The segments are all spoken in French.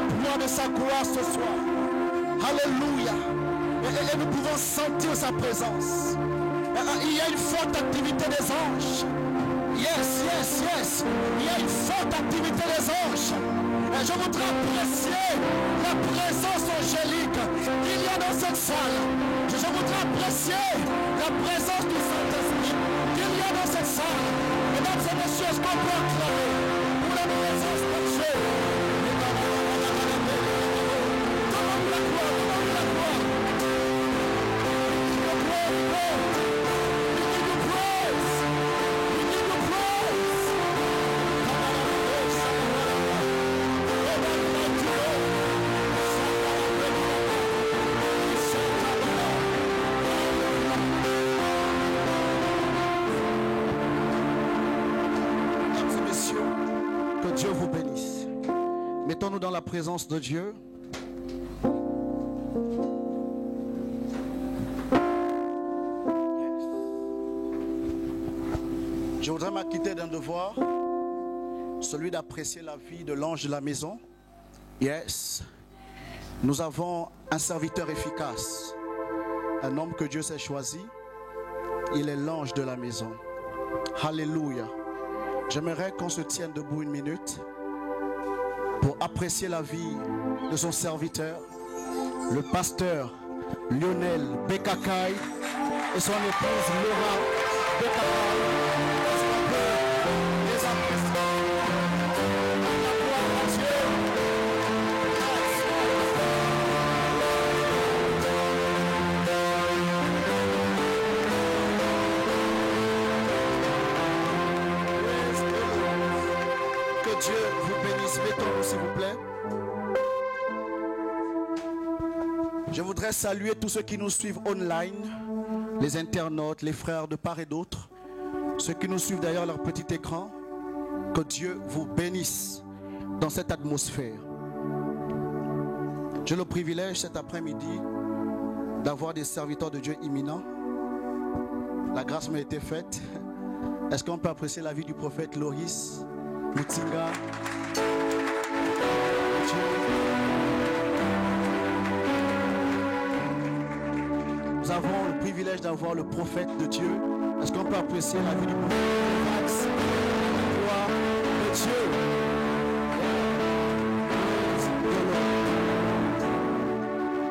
déploie de sa gloire ce soir. Alléluia. Et nous pouvons sentir sa présence. Il y a une forte activité des anges. Yes, yes, yes. Il y a une forte activité des anges. Et je voudrais apprécier la présence angélique qu'il y a dans cette salle. Je voudrais apprécier la présence du Saint-Esprit qu'il y a dans cette salle. Mesdames et messieurs, est-ce qu'on peut acclamer pour la présence de Dieu? Demande la gloire, demande la gloire. Dieu vous bénisse. Mettons-nous dans la présence de Dieu. Je voudrais m'acquitter d'un devoir, celui d'apprécier la vie de l'ange de la maison. Yes. Nous avons un serviteur efficace, un homme que Dieu s'est choisi. Il est l'ange de la maison. Alléluia. J'aimerais qu'on se tienne debout une minute pour apprécier la vie de son serviteur, le pasteur Lionel Bekakai et son épouse Laura Bekakai. Dieu vous bénisse. Mettons-nous s'il vous plaît. Je voudrais saluer tous ceux qui nous suivent online, les internautes, les frères de part et d'autre, ceux qui nous suivent derrière leur petit écran. Que Dieu vous bénisse dans cette atmosphère. J'ai le privilège cet après-midi d'avoir des serviteurs de Dieu imminents. La grâce m'a été faite. Est-ce qu'on peut apprécier la vie du prophète Loris Mutinga? Nous avons le privilège d'avoir le prophète de Dieu. Est-ce qu'on peut apprécier la vie du prophète Max? La gloire de Dieu.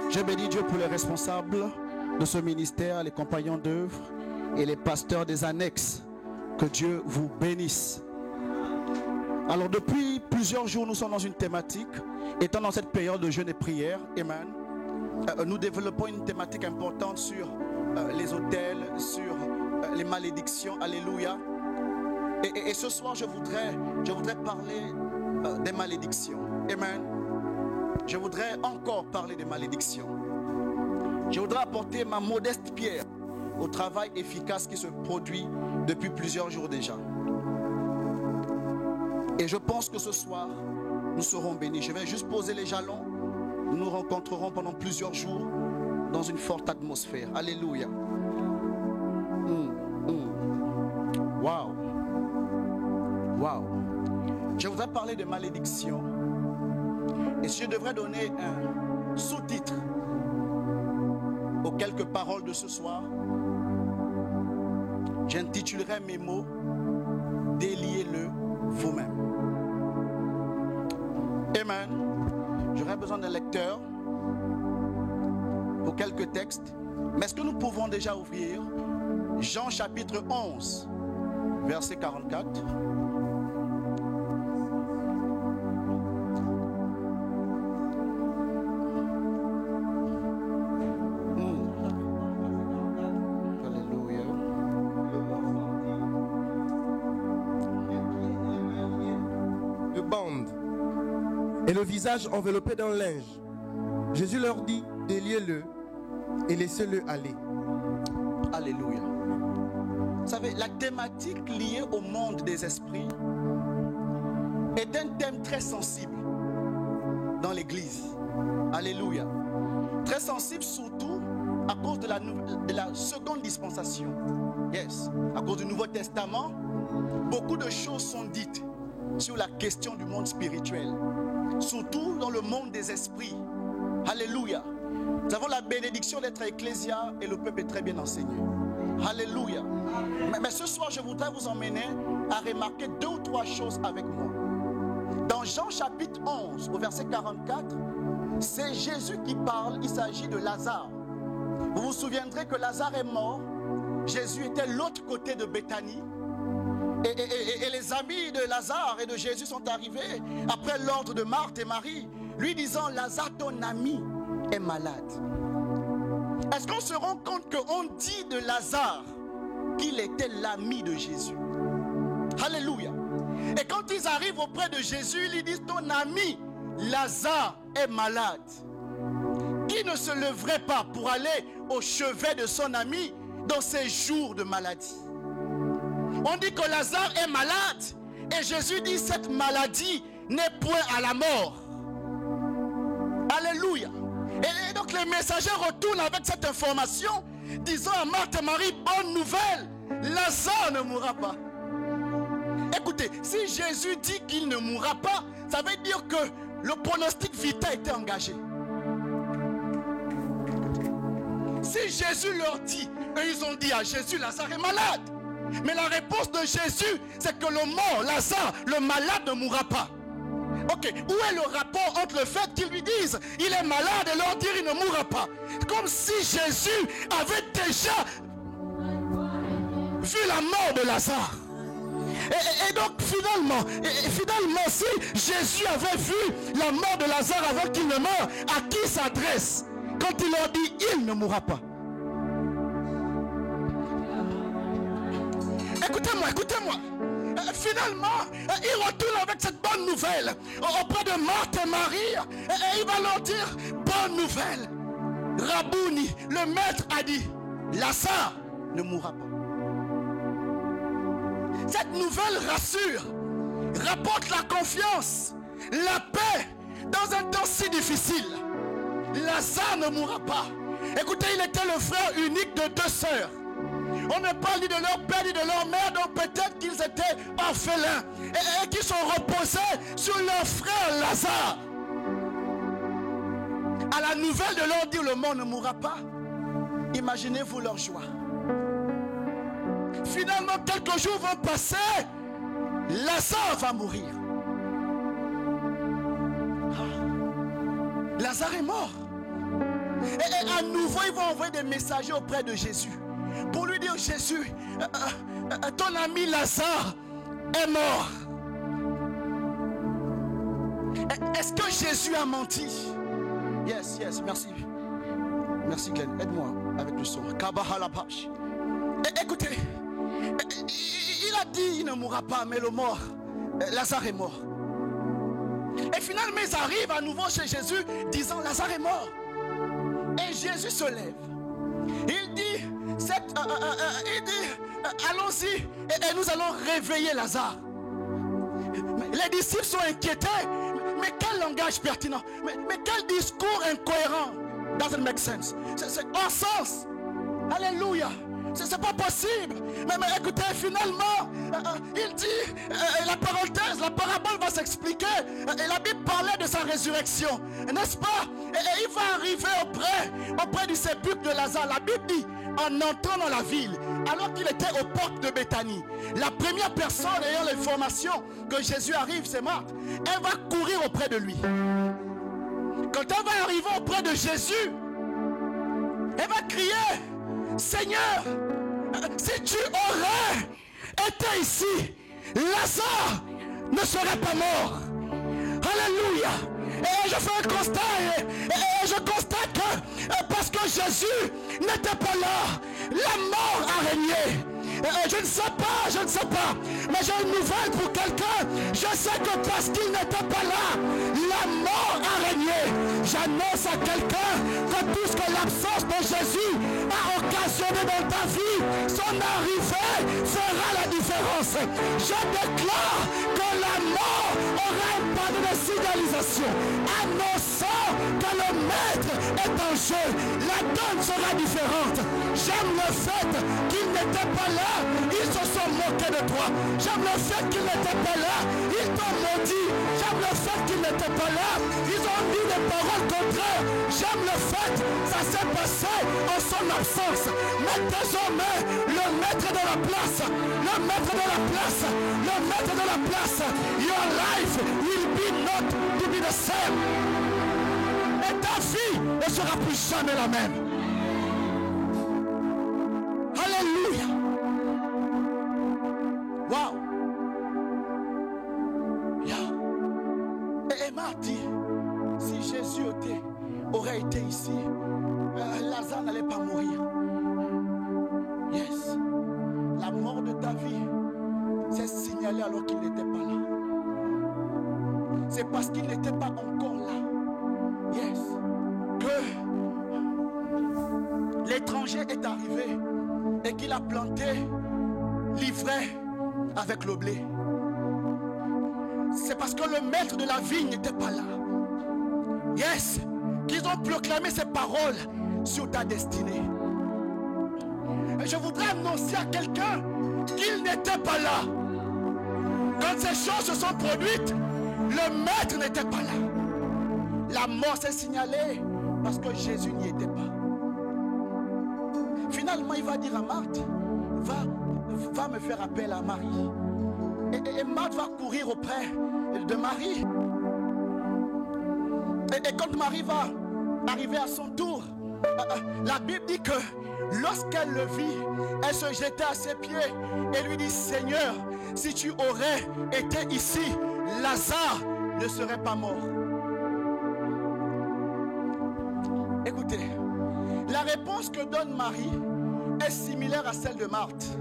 Je bénis Dieu pour les responsables de ce ministère, les compagnons d'œuvre et les pasteurs des annexes. Que Dieu vous bénisse. Alors depuis plusieurs jours, nous sommes dans une thématique. Étant dans cette période de jeûne et prière, Amen, nous développons une thématique importante sur les autels, sur les malédictions. Alléluia. Et ce soir, je voudrais parler des malédictions. Amen. Je voudrais encore parler des malédictions. Je voudrais apporter ma modeste pierre au travail efficace qui se produit depuis plusieurs jours déjà. Et je pense que ce soir, nous serons bénis. Je vais juste poser les jalons. Nous nous rencontrerons pendant plusieurs jours dans une forte atmosphère. Alléluia. Wow. Wow. Je voudrais parler de malédiction. Et si je devrais donner un sous-titre aux quelques paroles de ce soir, j'intitulerai mes mots « Déliez-le vous-même ». Amen. J'aurais besoin d'un lecteur pour quelques textes. Mais est-ce que nous pouvons déjà ouvrir Jean chapitre 11, verset 44. Alléluia. De bande et le visage enveloppé d'un linge. Jésus leur dit, déliez-le et laissez-le aller. Alléluia. Vous savez, la thématique liée au monde des esprits est un thème très sensible dans l'église. Alléluia. Très sensible surtout à cause de la seconde dispensation. Yes. À cause du Nouveau Testament, beaucoup de choses sont dites sur la question du monde spirituel. surtout dans le monde des esprits. Alléluia. Nous avons la bénédiction d'être à Ecclésia et le peuple est très bien enseigné. Alléluia. Mais ce soir, je voudrais vous emmener à remarquer 2 ou 3 choses avec moi. Dans Jean chapitre 11, au verset 44, c'est Jésus qui parle, il s'agit de Lazare. Vous vous souviendrez que Lazare est mort. Jésus était de l'autre côté de Béthanie. Et les amis de Lazare et de Jésus sont arrivés après l'ordre de Marthe et Marie, lui disant, Lazare, ton ami est malade. Est-ce qu'on se rend compte qu'on dit de Lazare qu'il était l'ami de Jésus? Alléluia. Et quand ils arrivent auprès de Jésus, ils disent, ton ami Lazare est malade. Qui ne se leverait pas pour aller au chevet de son ami dans ses jours de maladie? On dit que Lazare est malade et Jésus dit, cette maladie n'est point à la mort. Alléluia. Et donc les messagers retournent avec cette information, disant à Marthe et Marie, bonne nouvelle, Lazare ne mourra pas. Écoutez, si Jésus dit qu'il ne mourra pas, ça veut dire que le pronostic vital était engagé. Si Jésus leur dit, eux ils ont dit à Jésus, Lazare est malade. Mais la réponse de Jésus, c'est que le mort, Lazare, le malade ne mourra pas. Ok, où est le rapport entre le fait qu'ils lui disent il est malade et leur dire il ne mourra pas? Comme si Jésus avait déjà vu la mort de Lazare. Et donc finalement, si Jésus avait vu la mort de Lazare avant qu'il ne meure, à qui il s'adresse quand il leur dit il ne mourra pas? Écoutez-moi. Finalement, il retourne avec cette bonne nouvelle auprès de Marthe et Marie et il va leur dire bonne nouvelle. Rabouni, le maître a dit Lazare ne mourra pas. Cette nouvelle rassure, rapporte la confiance, la paix dans un temps si difficile. Lazare ne mourra pas. Écoutez, il était le frère unique de 2 sœurs. On ne parle ni de leur père ni de leur mère, donc peut-être qu'ils étaient orphelins et qu'ils sont reposés sur leur frère Lazare. À la nouvelle de leur dire le mort ne mourra pas, imaginez-vous leur joie. Finalement, quelques jours vont passer, Lazare va mourir. Lazare est mort. Et à nouveau, ils vont envoyer des messagers auprès de Jésus pour lui dire, Jésus, ton ami Lazare est mort. Est-ce que Jésus a menti? Yes, merci. Merci Glenn, aide-moi avec le son. Écoutez, il a dit il ne mourra pas, mais le mort, Lazare est mort. Et finalement, ils arrivent à nouveau chez Jésus disant Lazare est mort. Et Jésus se lève. Il dit, allons-y et nous allons réveiller Lazare. Les disciples sont inquiétés. Mais quel langage pertinent, mais quel discours incohérent. Doesn't make sense. C'est hors sens. Alléluia. C'est pas possible. Mais écoutez, finalement, il dit, la parenthèse, la parabole va s'expliquer. Et la Bible parlait de sa résurrection. N'est-ce pas? Et il va arriver auprès du sépulcre de Lazare. La Bible dit, en entrant dans la ville, alors qu'il était aux portes de Béthanie, la première personne ayant l'information que Jésus arrive, c'est Marthe. Elle va courir auprès de lui. Quand elle va arriver auprès de Jésus, elle va crier, Seigneur, si tu aurais été ici, Lazare ne serait pas mort. Alléluia. Et je fais un constat et je constate que parce que Jésus n'était pas là, la mort a régné. Je ne sais pas, mais j'ai une nouvelle pour quelqu'un. Je sais que parce qu'il n'était pas là, la mort a régné. J'annonce à quelqu'un que puisque l'absence de Jésus a occasionné dans ta vie, son arrivée fera la différence. Je déclare que la mort aura un panneau de signalisation annonçant que le maître est en jeu. La donne sera différente. J'aime le fait qu'ils n'étaient pas là, ils se sont moqués de toi. J'aime le fait qu'ils n'étaient pas là, ils t'ont maudit. J'aime le fait qu'ils n'étaient pas là, ils ont dit des paroles contraires. J'aime le fait, ça s'est passé en son absence. Mais désormais, le maître de la place, le maître de la place, le maître de la place, your life will be not to be the same. Et ta vie ne sera plus jamais la même. Alléluia. Wow. Yeah. Et Marthe dit, si Jésus aurait été ici, Lazare n'allait pas mourir. Yes. La mort de ta vie s'est signalée alors qu'il n'était pas là. C'est parce qu'il n'était pas encore là. Yes. Que l'étranger est arrivé et qu'il a planté l'ivraie avec le blé. C'est parce que le maître de la vigne n'était pas là. Yes. Qu'ils ont proclamé ces paroles sur ta destinée. Et je voudrais annoncer à quelqu'un qu'il n'était pas là. Quand ces choses se sont produites, le maître n'était pas là. La mort s'est signalée parce que Jésus n'y était pas. Finalement, il va dire à Marthe, va me faire appel à Marie. Et Marthe va courir auprès de Marie. Et quand Marie va arriver à son tour, la Bible dit que lorsqu'elle le vit, elle se jeta à ses pieds et lui dit, Seigneur, si tu aurais été ici, Lazare ne serait pas mort. Écoutez, la réponse que donne Marie est similaire à celle de Marthe.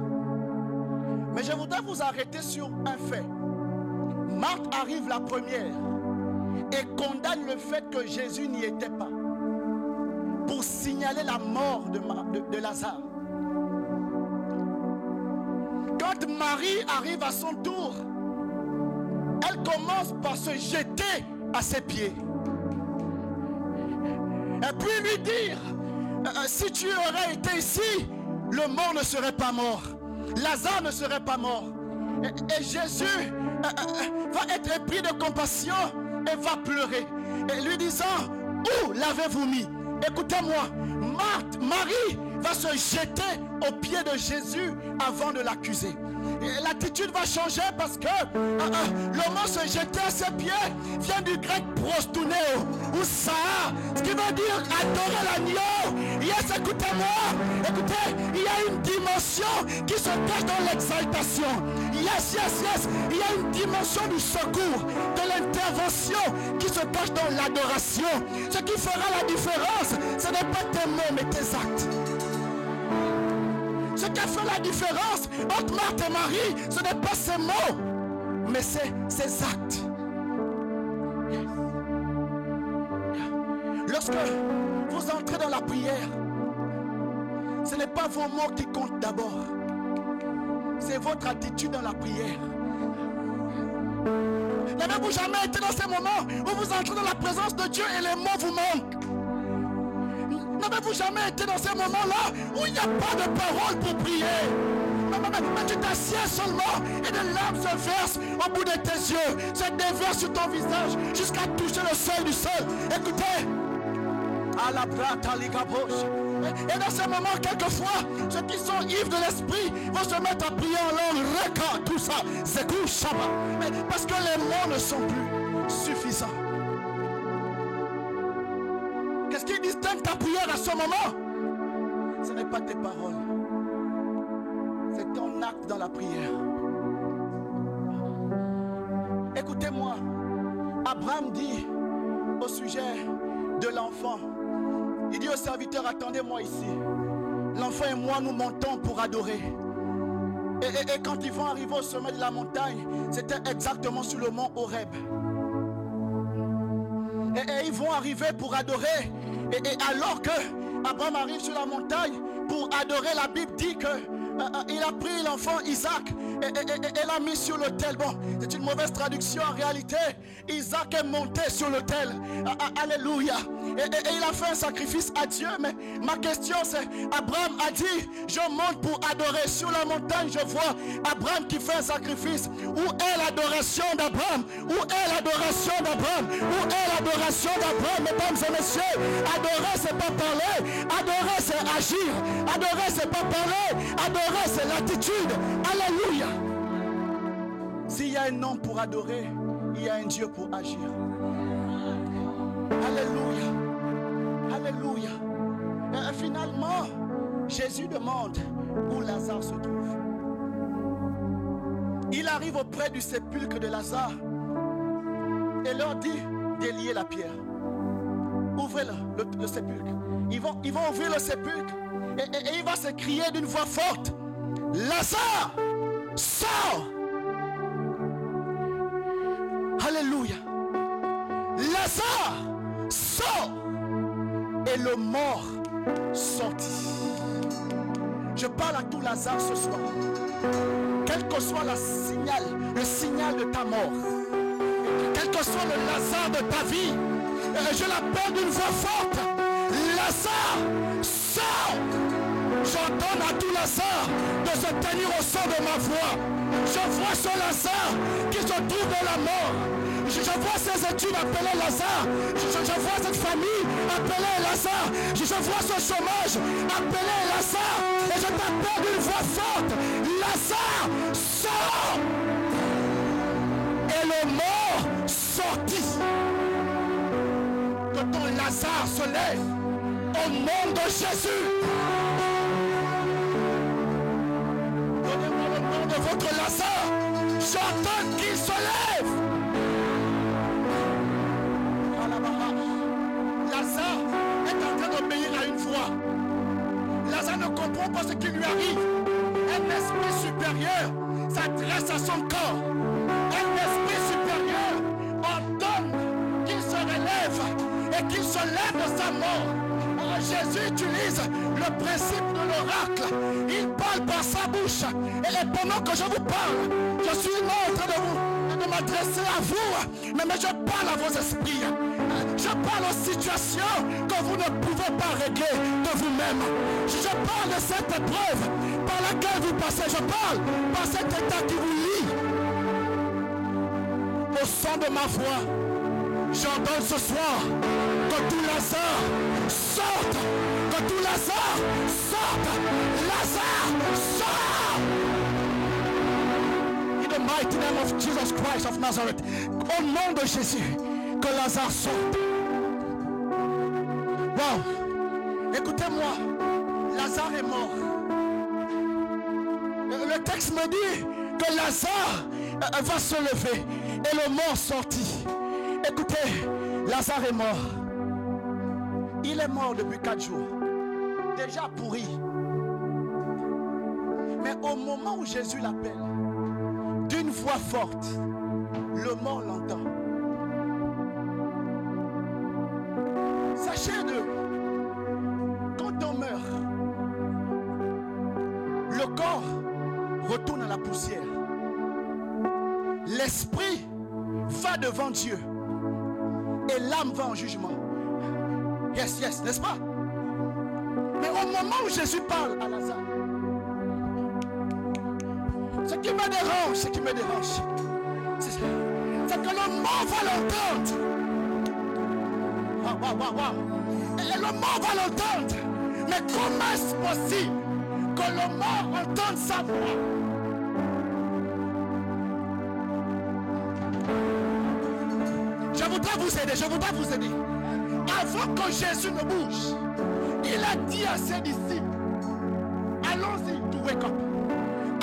Mais je voudrais vous arrêter sur un fait. Marthe arrive la première et condamne le fait que Jésus n'y était pas pour signaler la mort de Lazare. Quand Marie arrive à son tour, elle commence par se jeter à ses pieds. Et puis lui dire, si tu aurais été ici, le mort ne serait pas mort. Lazare ne serait pas mort. Et Jésus va être épris de compassion et va pleurer. Et lui disant, où l'avez-vous mis? Écoutez-moi, Marie va se jeter aux pieds de Jésus avant de l'accuser. L'attitude va changer parce que le mot se jeter à ses pieds vient du grec prostuneo ou saa, ce qui veut dire adorer l'agneau. Yes, écoutez-moi, écoutez, il y a une dimension qui se cache dans l'exaltation. Yes, il y a une dimension du secours, de l'intervention qui se cache dans l'adoration. Ce qui fera la différence, ce n'est pas tes mots mais tes actes. Ce qui fait la différence entre Marthe et Marie, ce n'est pas ses mots, mais c'est ses actes. Yes. Lorsque vous entrez dans la prière, ce n'est pas vos mots qui comptent d'abord, c'est votre attitude dans la prière. N'avez-vous jamais été dans ces moments où vous entrez dans la présence de Dieu et les mots vous manquent? N'avez-vous jamais été dans ces moments-là où il n'y a pas de parole pour prier? Mais tu t'assieds seulement et des larmes se versent au bout de tes yeux, se déversent sur ton visage jusqu'à toucher le seuil du sol. Écoutez, à la brata ligaboche. Et dans ces moments, quelquefois, ceux qui sont ivres de l'esprit vont se mettre à prier en langue, reka, tout ça, zekou, shaba. Mais parce que les mots ne sont plus suffisants. Qu'est-ce qui distingue ta prière à ce moment? Ce n'est pas tes paroles, c'est ton acte dans la prière. Écoutez-moi, Abraham dit au sujet de l'enfant, il dit au serviteur, attendez-moi ici. L'enfant et moi, nous montons pour adorer. Et quand ils vont arriver au sommet de la montagne, c'était exactement sur le mont Horeb. Et ils vont arriver pour adorer. Et alors que Abraham arrive sur la montagne pour adorer, la Bible dit que il a pris l'enfant Isaac et l'a mis sur l'autel. Bon, c'est une mauvaise traduction en réalité. Isaac est monté sur l'autel. Alléluia. Et il a fait un sacrifice à Dieu. Mais ma question c'est, Abraham a dit, je monte pour adorer. Sur la montagne, je vois Abraham qui fait un sacrifice. Où est l'adoration d'Abraham? Où est l'adoration d'Abraham? Où est l'adoration d'Abraham, mesdames et messieurs? Adorer, c'est pas parler. Adorer, c'est agir. Adorer, c'est pas parler. Adorer, c'est l'attitude. Alléluia. S'il y a un homme pour adorer, il y a un Dieu pour agir. Alléluia. Alléluia. Et finalement, Jésus demande où Lazare se trouve. Il arrive auprès du sépulcre de Lazare et leur dit délier la pierre. Ouvrez le sépulcre. Ils vont ouvrir le sépulcre et il va se crier d'une voix forte, Lazare, sors! Alléluia. Lazare sort et le mort sortit. Je parle à tout Lazare ce soir. Quel que soit le signal de ta mort, quel que soit le Lazare de ta vie, je l'appelle d'une voix forte. Lazare sort. J'ordonne à tout Lazare de se tenir au son de ma voix. Je vois ce Lazare qui se trouve dans la mort. Je vois ces études appelées Lazare. Je vois cette famille appelée Lazare. Je vois ce chômage appelé Lazare. Et je t'appelle d'une voix forte. Lazare sort. Et le mort sortit. Que ton Lazare se lève au nom de Jésus. Donnez-moi le nom de votre Lazare. J'entends qu'il se lève. Lazare est en train d'obéir à une voix. Lazare ne comprend pas ce qui lui arrive. Un esprit supérieur s'adresse à son corps. Un esprit supérieur ordonne qu'il se relève et qu'il se lève de sa mort. Alors Jésus utilise le principe de l'oracle. Il parle par sa bouche. Et pendant que je vous parle, je suis en train de m'adresser à vous. Mais je parle à vos esprits. Je parle aux situations que vous ne pouvez pas régler de vous-même. Je parle de cette épreuve par laquelle vous passez. Je parle par cet état qui vous lie. Au son de ma voix, j'ordonne ce soir que tout Lazare sorte. Que tout Lazare sorte. Lazare sort. In the mighty name of Jesus Christ of Nazareth. Au nom de Jésus, que Lazare sorte. Wow. Écoutez-moi, Lazare est mort. Le texte me dit que Lazare va se lever et le mort sortit. Écoutez, Lazare est mort. Il est mort depuis 4 jours. Déjà pourri. Mais au moment où Jésus l'appelle, d'une voix forte, le mort l'entend. Sachez-le, quand on meurt, le corps retourne à la poussière. L'esprit va devant Dieu et l'âme va en jugement. Yes, yes, n'est-ce pas? Mais au moment où Jésus parle à Lazare, ce qui me dérange, c'est que le mort va l'entendre. Et le mort va l'entendre. Mais comment est-ce possible que le mort entende sa voix? Je voudrais vous aider. Avant que Jésus ne bouge, il a dit à ses disciples, allons-y to wake up.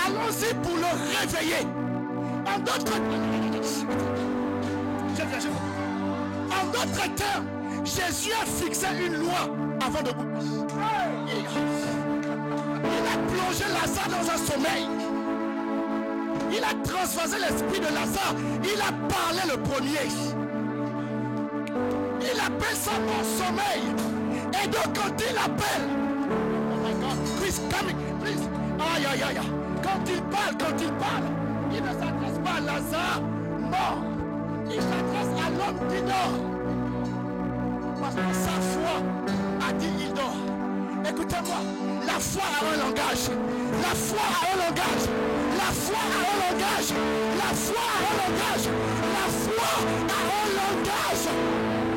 Allons-y pour le réveiller. En d'autres termes, Jésus a fixé une loi avant de bouger. Il a plongé Lazare dans un sommeil. Il a transvasé l'esprit de Lazare. Il a parlé le premier. Il appelle ça mon sommeil. Et donc quand il appelle, oh my God, please come, please. Aïe, aïe, aïe. Quand il parle, il ne s'adresse pas à Lazare mort. Il s'adresse à l'homme qui dort. parce que sa foi a dit il dort. Écoutez-moi, la foi a un langage. La foi a un langage. La foi a un langage. La foi a un langage. La foi a un langage.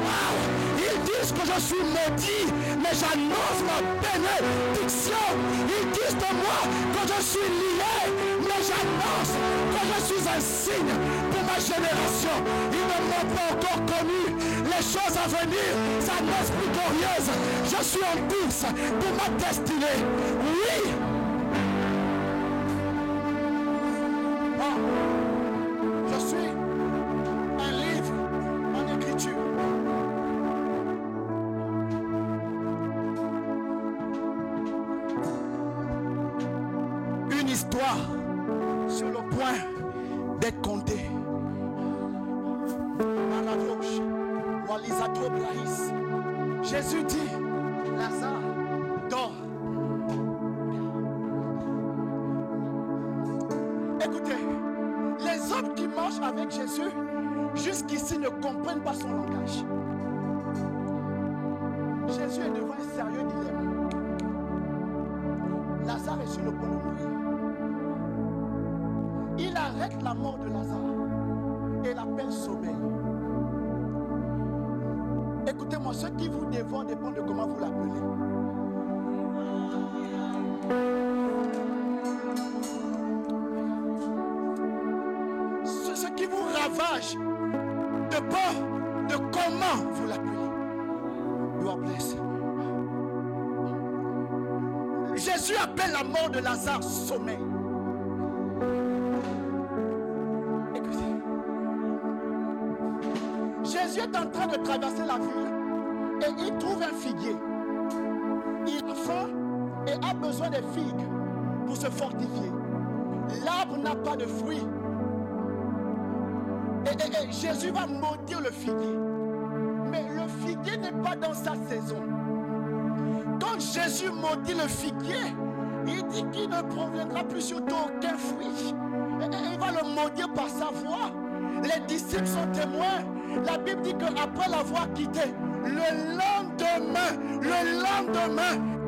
Wow. Ils disent que je suis maudit, mais j'annonce ma bénédiction. Ils disent de moi que je suis lié, mais j'annonce que je suis un signe pour ma génération. Ils ne m'ont pas encore connu. Les choses à venir s'annoncent plus glorieuses. Je suis en course pour ma destinée. Oui. Je suis un livre en écriture. Une histoire sur le point d'être contée. Jésus dit, Lazare dort. Écoutez, les hommes qui marchent avec Jésus jusqu'ici ne comprennent pas son langage. Jésus est devant un sérieux dilemme. Lazare est sur le point de mourir. Il arrête la mort de Lazare et l'appelle sommeil. Écoutez-moi, ce qui vous dévore dépend de comment vous l'appelez. Ce qui vous ravage dépend de comment vous l'appelez. You are blessed. Jésus appelle la mort de Lazare sommeil. Écoutez, Jésus est en train de traverser la ville et il trouve un figuier. Il a faim et a besoin de figues pour se fortifier. L'arbre n'a pas de fruits. Et Jésus va maudire le figuier. Mais le figuier n'est pas dans sa saison. Quand Jésus maudit le figuier, il dit qu'il ne proviendra plus surtout aucun fruit. Et il va le maudire par sa voix. Les disciples sont témoins. La Bible dit qu'après l'avoir quitté, le lendemain,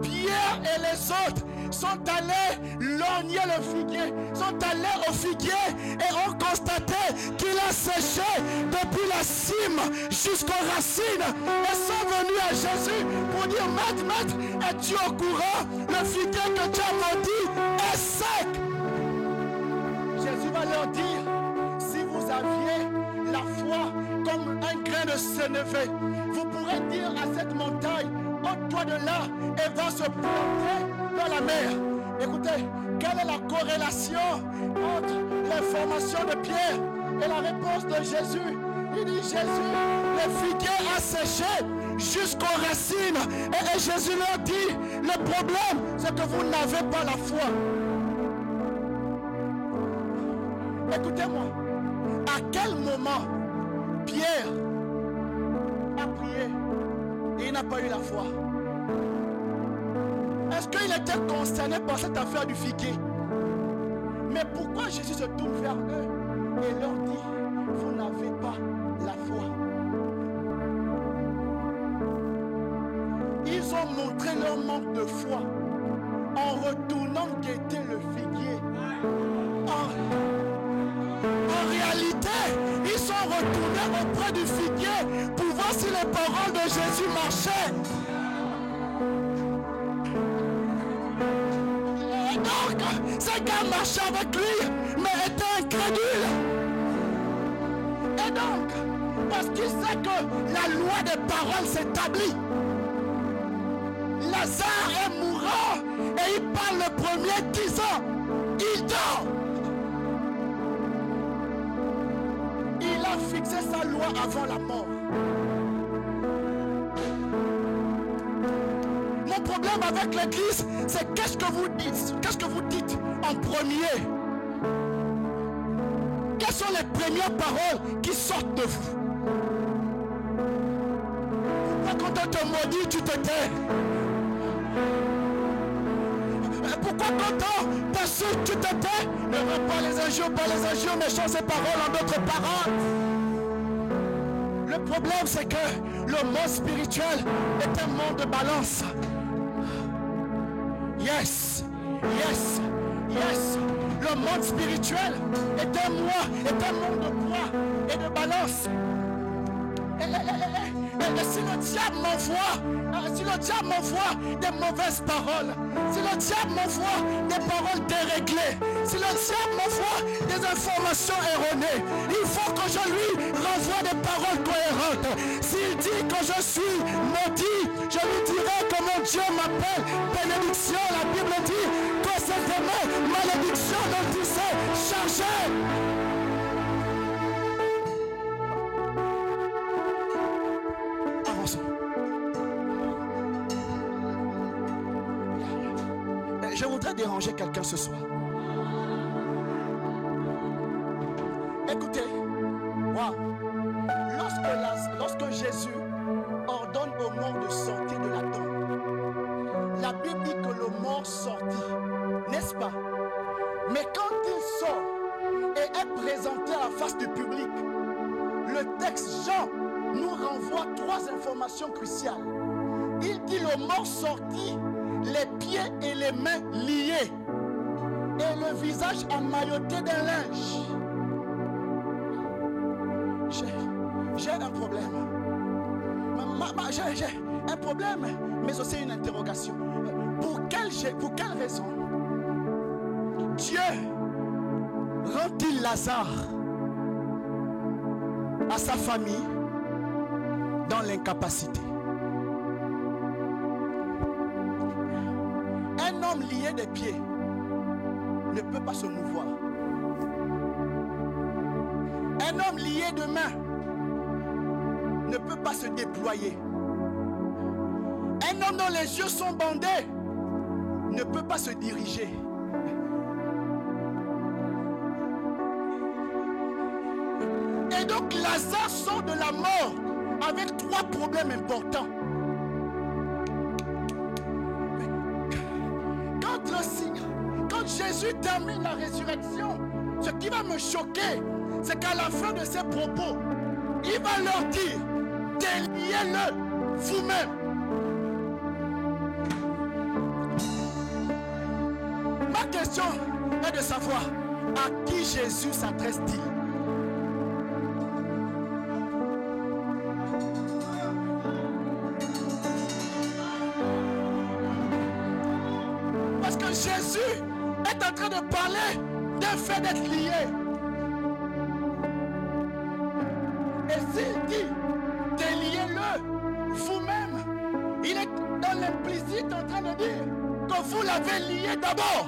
Pierre et les autres sont allés lorgner le figuier, sont allés au figuier et ont constaté qu'il a séché depuis la cime jusqu'aux racines et sont venus à Jésus pour dire, Maître, es-tu au courant? Le figuier que tu as maudit est sec. Jésus va leur dire, si vous aviez la foi comme un grain de sénévé, vous pourrez dire à cette montagne, ôte-toi de là et va se planter dans la mer. Écoutez, quelle est la corrélation entre l'information de Pierre et la réponse de Jésus? Il dit, Jésus, le figuier a séché jusqu'aux racines. Et Jésus leur dit, le problème, c'est que vous n'avez pas la foi. Écoutez-moi, à quel moment Pierre a prié et il n'a pas eu la foi? Est-ce qu'il était concerné par cette affaire du figuier? Mais pourquoi Jésus se tourne vers eux et leur dit, vous n'avez pas la foi? Ils ont montré leur manque de foi en retournant guetter le figuier. En réalité, ils sont retournés auprès du figuier pour voir si les paroles de Jésus marchaient. Et donc, ces gars marchaient avec lui, mais étaient incrédules. Et donc, parce qu'il sait que la loi des paroles s'établit, Lazare est mourant et il parle le premier disant, il dort. Il a fixé sa loi avant la mort. Mon problème avec l'église, c'est qu'est-ce que vous dites? Qu'est-ce que vous dites en premier? Quelles sont les premières paroles qui sortent de vous? Pourquoi quand on te maudit, tu te tais? Pourquoi quand on t'insulte, tu te tais? Ne veux pas les injures, mais change ces paroles en d'autres paroles. Le problème, c'est que le monde spirituel est un monde de balance. Yes, yes, yes. Le monde spirituel est un monde de poids et de balance. Et si le diable m'envoie des mauvaises paroles, si le diable m'envoie des paroles déréglées, si le diable m'envoie des informations erronées, il faut que je lui renvoie des paroles cohérentes. S'il dit que je suis maudit, je lui dirai que mon Dieu m'appelle bénédiction. La Bible dit que c'est aimé, malédiction dont il s'est chargé. Je voudrais déranger quelqu'un ce soir. Écoutez, wow. Lorsque Jésus ordonne au mort de sortir de la tombe, la Bible dit que le mort sortit, n'est-ce pas? Mais quand il sort et est présenté à la face du public, le texte Jean nous renvoie 3 informations cruciales. Il dit le mort sortit, les pieds et les mains liés et le visage emmailloté d'un linge. J'ai un problème. J'ai un problème, mais aussi une interrogation. Pour quelle raison Dieu rend-il Lazare à sa famille dans l'incapacité? Un homme lié des pieds ne peut pas se mouvoir. Un homme lié de mains ne peut pas se déployer. Un homme dont les yeux sont bandés ne peut pas se diriger. Et donc Lazare sort de la mort avec 3 problèmes importants. Quand Jésus termine la résurrection, ce qui va me choquer, c'est qu'à la fin de ses propos, il va leur dire, déliez-le vous-même. Ma question est de savoir à qui Jésus s'adresse-t-il? Parce que Jésus est en train de parler d'un fait d'être lié. Et s'il dit, déliez-le vous-même, il est dans l'implicite en train de dire que vous l'avez lié d'abord.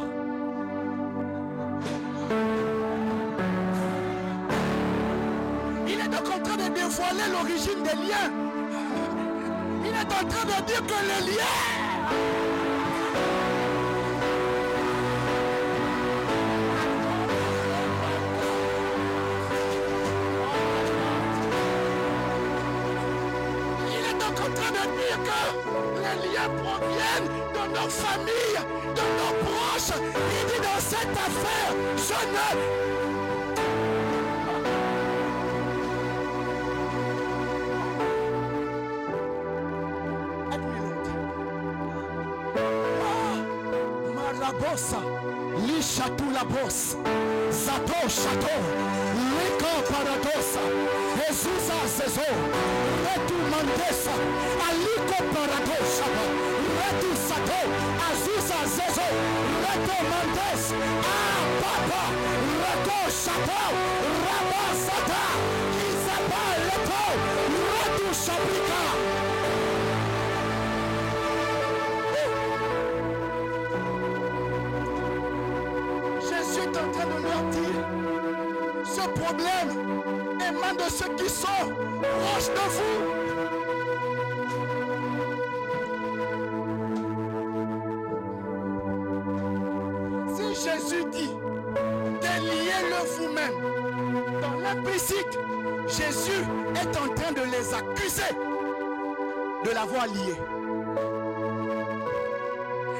Il est donc en train de dévoiler l'origine des liens. Il est en train de dire que les liens... que les liens proviennent de nos familles, de nos proches. Il dit dans cette affaire, je ne... Marabosa, Lishatou la bosse, Zato Chateau, Liko Paradosa, Jesus Azezo, Retu Mandesa, Aliko Paradosa, Retu Sato, Azusa Zezo, Retu Mandes, Papa, Retu Chateau, Rabasata, Isabel Leto, Retu Chabrika. Jésus est en train de leur dire, ce problème émane de ceux qui sont proches de vous. Si Jésus dit, déliez-le vous-même, dans l'implicite, Jésus est en train de les accuser de l'avoir lié.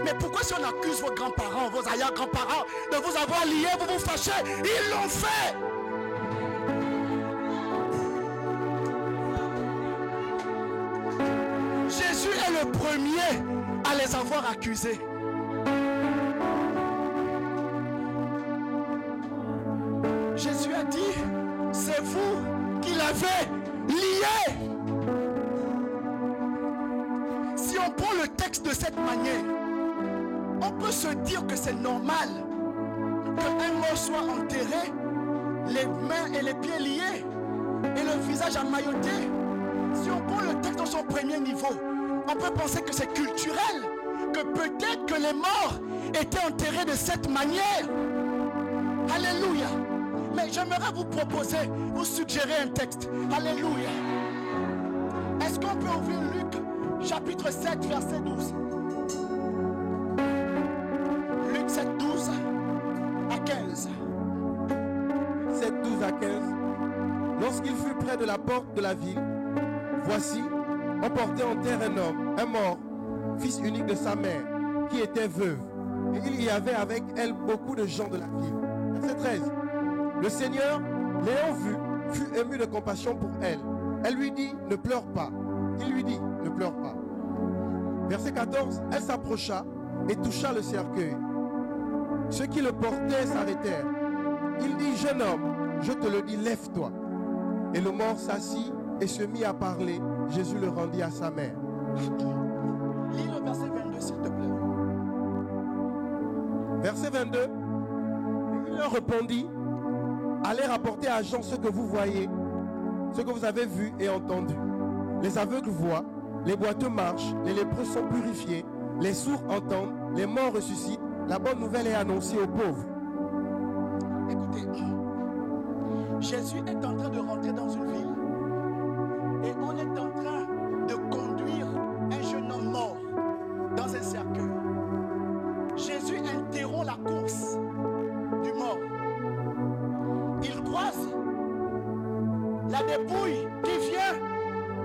Mais pourquoi si on accuse vos grands-parents, vos arrière-grands-parents de vous avoir lié, vous vous fâchez? Ils l'ont fait. premiers à les avoir accusés. Jésus a dit, c'est vous qui l'avez lié. Si on prend le texte de cette manière, on peut se dire que c'est normal qu'un mort soit enterré, les mains et les pieds liés et le visage emmailloté. Si on prend le texte dans son premier niveau, on peut penser que c'est culturel, que peut-être que les morts étaient enterrés de cette manière. Alléluia. Mais j'aimerais vous proposer, vous suggérer un texte. Alléluia. Est-ce qu'on peut ouvrir Luc chapitre 7 verset 12? Luc 7, 12 à 15. 7, 12 à 15. Lorsqu'il fut près de la porte de la ville, voici, on portait en terre un homme, un mort, fils unique de sa mère, qui était veuve. Et il y avait avec elle beaucoup de gens de la ville. Verset 13. Le Seigneur, l'ayant vue, fut ému de compassion pour elle. Elle lui dit, ne pleure pas. Il lui dit, ne pleure pas. Verset 14. Elle s'approcha et toucha le cercueil. Ceux qui le portaient s'arrêtèrent. Il dit, jeune homme, je te le dis, lève-toi. Et le mort s'assit et se mit à parler. Jésus le rendit à sa mère. Lis le verset 22, s'il te plaît. Verset 22. Et il leur répondit, allez rapporter à Jean ce que vous voyez, ce que vous avez vu et entendu. Les aveugles voient, les boiteux marchent, les lépreux sont purifiés, les sourds entendent, les morts ressuscitent. La bonne nouvelle est annoncée aux pauvres. Écoutez, Jésus est en train de rentrer dans une ville et on est en train de conduire un jeune homme mort dans un cercueil. Jésus interrompt la course du mort. Il croise la dépouille qui vient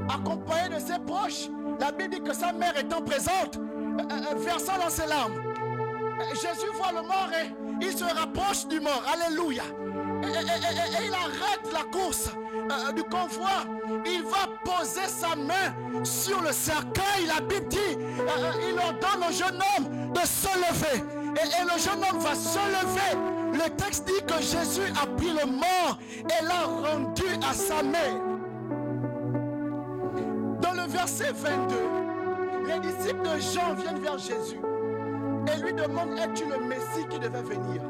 accompagnée de ses proches. La Bible dit que sa mère étant présente, versant dans ses larmes. Jésus voit le mort et il se rapproche du mort. Alléluia. Et il arrête la course du convoi. Il va poser sa main sur le cercueil. La Bible dit, il ordonne au jeune homme de se lever. Et le jeune homme va se lever. Le texte dit que Jésus a pris le mort et l'a rendu à sa mère. Dans le verset 22, les disciples de Jean viennent vers Jésus et lui demandent, es-tu le Messie qui devait venir?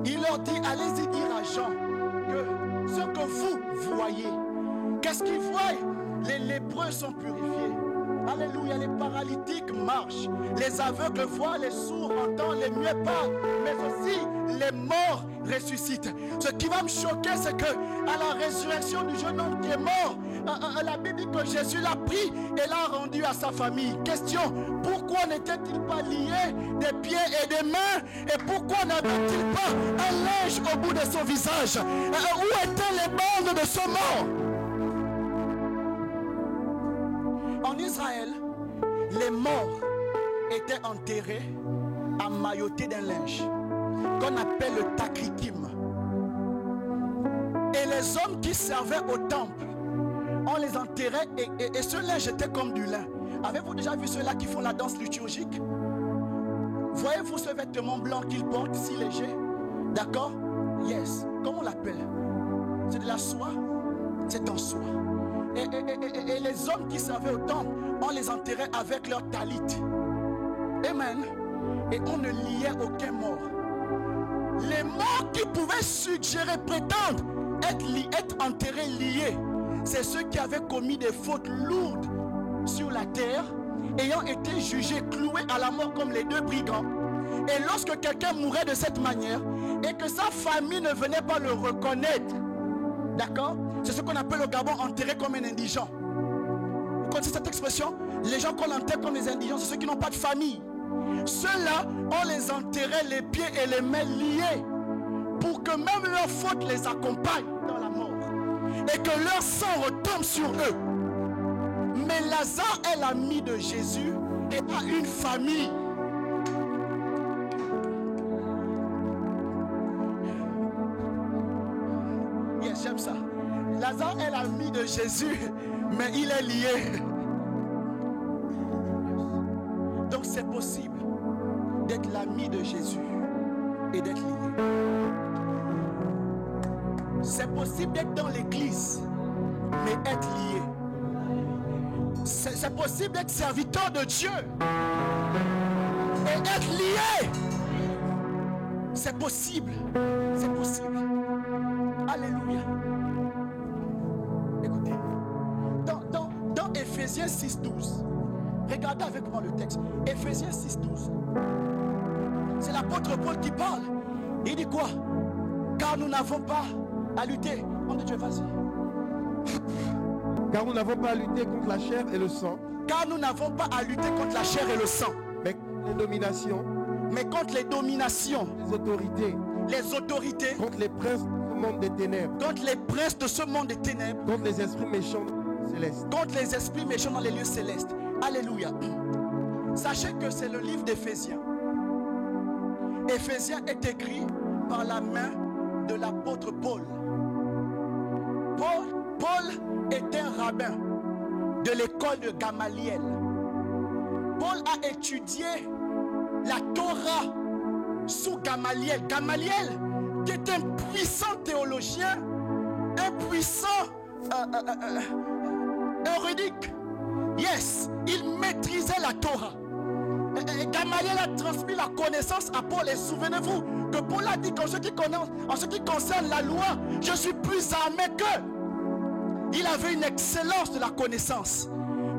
Il leur dit, allez-y dire à Jean que ce que vous voyez, qu'est-ce qu'ils voient? Les lépreux sont purifiés. Alléluia, les paralytiques marchent, les aveugles voient, les sourds entendent, les muets parlent, mais aussi les morts ressuscitent. Ce qui va me choquer, c'est que à la résurrection du jeune homme qui est mort, la Bible dit que Jésus l'a pris et l'a rendu à sa famille. Question, pourquoi n'était-il pas lié des pieds et des mains? Et pourquoi n'avait-il pas un linge au bout de son visage? Où étaient les bandes de ce mort? En Israël, les morts étaient enterrés emmaillotés d'un linge qu'on appelle le takrikim. Et les hommes qui servaient au temple, on les enterrait et ce linge était comme du lin. Avez-vous déjà vu ceux-là qui font la danse liturgique? Voyez-vous ce vêtement blanc qu'ils portent si léger? D'accord? Yes. Comment on l'appelle? C'est de la soie? C'est en soie. Et les hommes qui servaient au temple, on les enterrait avec leur talit. Amen. Et on ne liait aucun mort. Les morts qui pouvaient suggérer, prétendre être enterrés liés, c'est ceux qui avaient commis des fautes lourdes sur la terre, ayant été jugés, cloués à la mort comme les deux brigands. Et lorsque quelqu'un mourait de cette manière et que sa famille ne venait pas le reconnaître, d'accord? C'est ce qu'on appelle au Gabon enterré comme un indigent. Vous connaissez cette expression? Les gens qu'on enterre comme des indigents, c'est ceux qui n'ont pas de famille. Ceux-là, on les enterrait les pieds et les mains liés pour que même leur faute les accompagne dans la mort et que leur sang retombe sur eux. Mais Lazare est l'ami de Jésus et a une famille. Yes, j'aime ça. Lazare est l'ami de Jésus, mais il est lié. Donc c'est possible d'être l'ami de Jésus et d'être lié. C'est possible d'être dans l'église, mais être lié. C'est possible d'être serviteur de Dieu et être lié. C'est possible. C'est possible. Alléluia. Écoutez, dans Éphésiens 6:12, regardez avec moi le texte. Éphésiens 6:12. C'est l'apôtre Paul qui parle. Il dit quoi? Car nous n'avons pas à lutter. On dit Dieu, vas-y. Car nous n'avons pas à lutter contre la chair et le sang. Car nous n'avons pas à lutter contre la chair et le sang. Mais les dominations. Mais contre les dominations. Les autorités. Les autorités. Contre les princes de ce monde des ténèbres. Contre les princes de ce monde des ténèbres. Contre les esprits méchants célestes. Contre les esprits méchants dans les lieux célestes. Alléluia. Sachez que c'est le livre d'Éphésiens. Éphésiens est écrit par la main de l'apôtre Paul. Paul est un rabbin de l'école de Gamaliel. Paul a étudié la Torah sous Gamaliel. Gamaliel, qui est un puissant théologien, un puissant érudit. Yes, il maîtrisait la Torah. Gamaliel a transmis la connaissance à Paul. Et souvenez-vous que Paul a dit qu'en ce qui concerne la loi, je suis plus armé qu'eux. Il avait une excellence de la connaissance.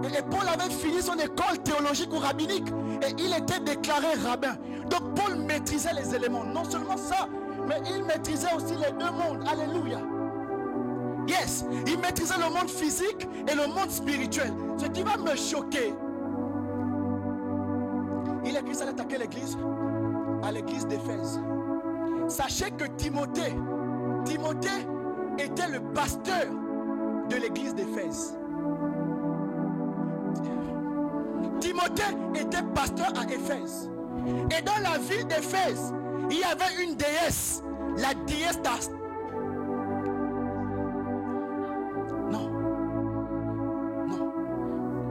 Et Paul avait fini son école théologique ou rabbinique. Et il était déclaré rabbin. Donc Paul maîtrisait les éléments. Non seulement ça, mais il maîtrisait aussi les deux mondes. Alléluia. Yes, il maîtrisait le monde physique et le monde spirituel. Ce qui va me choquer. Il écrit ça à quelle église? À l'église d'Éphèse. Sachez que Timothée était le pasteur de l'église d'Éphèse. Timothée était pasteur à Éphèse. Et dans la ville d'Éphèse, il y avait une déesse, la déesse d'Astarté. Non.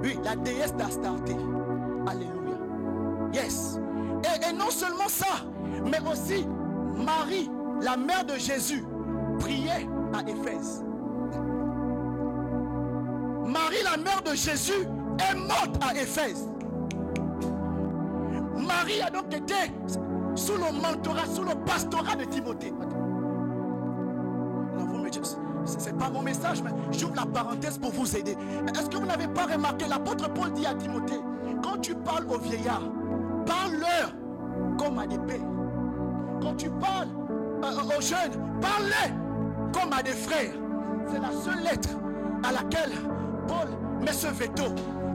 Oui, la déesse d'Astarté. Alléluia. Yes. Et non seulement ça, mais aussi Marie, la mère de Jésus, priait à Éphèse. Marie, la mère de Jésus, est morte à Éphèse. Marie a donc été sous le mentorat, sous le pastorat de Timothée. Non, vous me dites, c'est pas mon message, mais j'ouvre la parenthèse pour vous aider. Est-ce que vous n'avez pas remarqué, l'apôtre Paul dit à Timothée, quand tu parles aux vieillards, parle-leur comme à des pères. Quand tu parles aux jeunes, parle-leur comme à des frères. C'est la seule lettre à laquelle Paul met ce veto.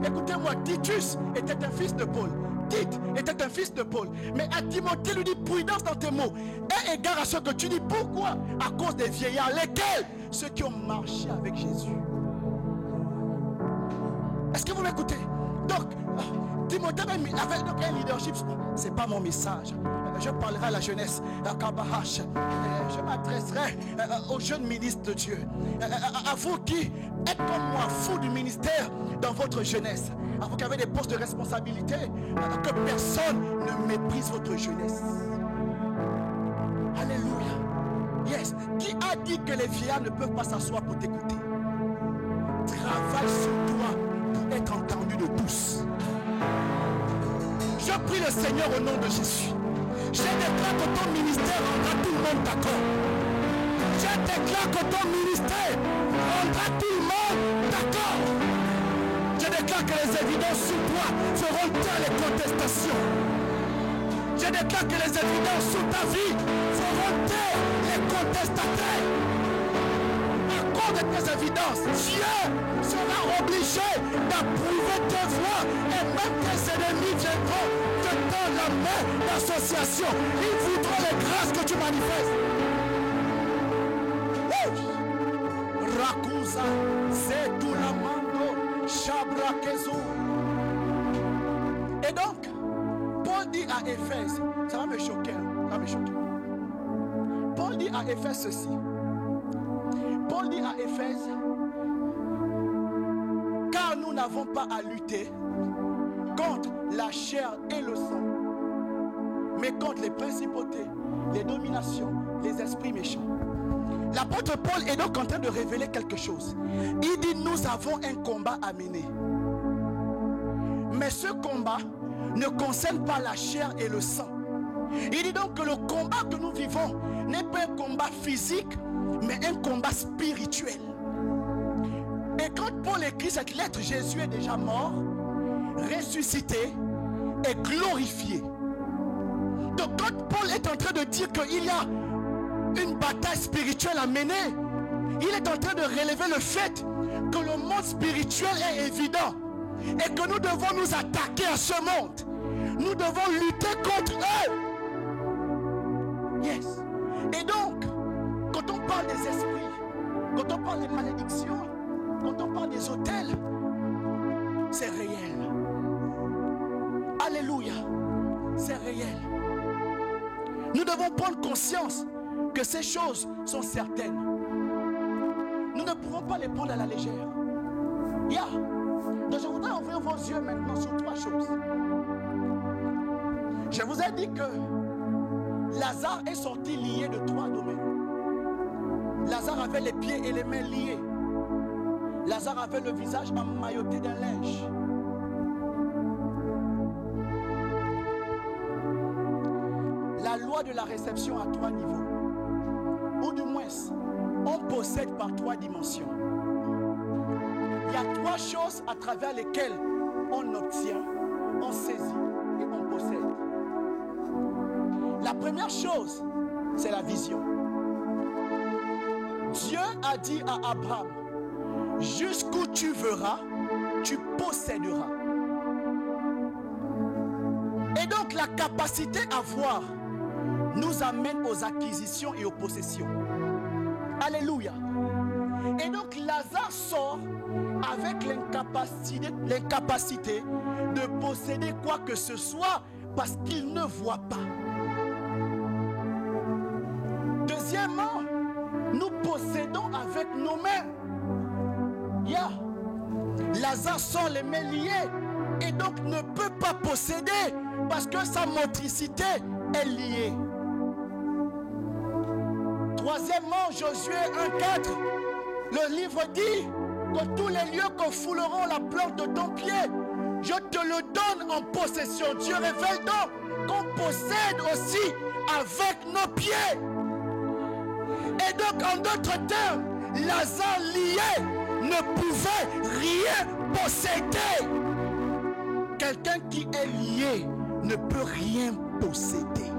Écoutez-moi, Titus était un fils de Paul. Tite était un fils de Paul. Mais à Timothée lui dit prudence dans tes mots. Aie égard à ce que tu dis. Pourquoi? À cause des vieillards. Lesquels? Ceux qui ont marché avec Jésus. Est-ce que vous m'écoutez? Donc, Timothée avait donc un leadership. C'est pas mon message. Je parlerai à la jeunesse. Je m'adresserai aux jeunes ministres de Dieu. À vous qui êtes comme moi, fous du ministère dans votre jeunesse. À vous qui avez des postes de responsabilité. Que personne ne méprise votre jeunesse. Alléluia. Yes. Qui a dit que les vieillards ne peuvent pas s'asseoir pour t'écouter? Travaille sur toi pour être entendu de tous. Je prie le Seigneur au nom de Jésus. Je déclare que ton ministère rendra tout le monde d'accord. Je déclare que ton ministère rendra tout le monde d'accord. Je déclare que les évidences sur toi feront taire les contestations. Je déclare que les évidences sur ta vie feront taire les contestataires. À cause de tes évidences, Dieu sera obligé d'approuver tes voix et même tes ennemis viendront te tendre la main d'association. Ils voudront les grâces que tu manifestes. Rakusa, Zetulamando, Shabrakezu. Et donc, Paul dit à Éphèse, ça va me choquer, ça va me choquer. Paul dit à Éphèse ceci. Paul dit à Éphèse, car nous n'avons pas à lutter contre la chair et le sang, mais contre les principautés, les dominations, les esprits méchants. L'apôtre Paul est donc en train de révéler quelque chose. Il dit, nous avons un combat à mener. Mais ce combat ne concerne pas la chair et le sang. Il dit donc que le combat que nous vivons n'est pas un combat physique, mais un combat spirituel. Et quand Paul écrit cette lettre, Jésus est déjà mort, ressuscité et glorifié. Donc quand Paul est en train de dire qu'il y a une bataille spirituelle à mener, il est en train de relever le fait que le monde spirituel est évident et que nous devons nous attaquer à ce monde. Nous devons lutter contre eux. Yes. Et donc, quand on parle des esprits, quand on parle des malédictions, quand on parle des autels, c'est réel. Alléluia. C'est réel. Nous devons prendre conscience que ces choses sont certaines. Nous ne pouvons pas les prendre à la légère. Donc je voudrais ouvrir vos yeux maintenant sur 3 choses. Je vous ai dit que Lazare est sorti lié de 3 domaines. Lazare avait les pieds et les mains liés. Lazare avait le visage emmailloté d'un linge. La loi de la réception à 3 niveaux. Ou du moins, on possède par 3 dimensions. Il y a 3 choses à travers lesquelles on obtient, on saisit et on possède. La première chose, c'est la vision. Dieu a dit à Abraham, jusqu'où tu verras, tu posséderas. Et donc la capacité à voir nous amène aux acquisitions et aux possessions. Alléluia. Et donc Lazare sort avec l'incapacité de posséder quoi que ce soit parce qu'il ne voit pas. Deuxièmement, nous possédons avec nos mains. Lazare sort les mains liées et donc ne peut pas posséder parce que sa motricité est liée. Troisièmement, Josué 1,4, le livre dit que tous les lieux que fouleront la plante de ton pied, je te le donne en possession. Dieu révèle donc qu'on possède aussi avec nos pieds. Et donc en d'autres termes, Lazare lié ne pouvait rien posséder. Quelqu'un qui est lié ne peut rien posséder.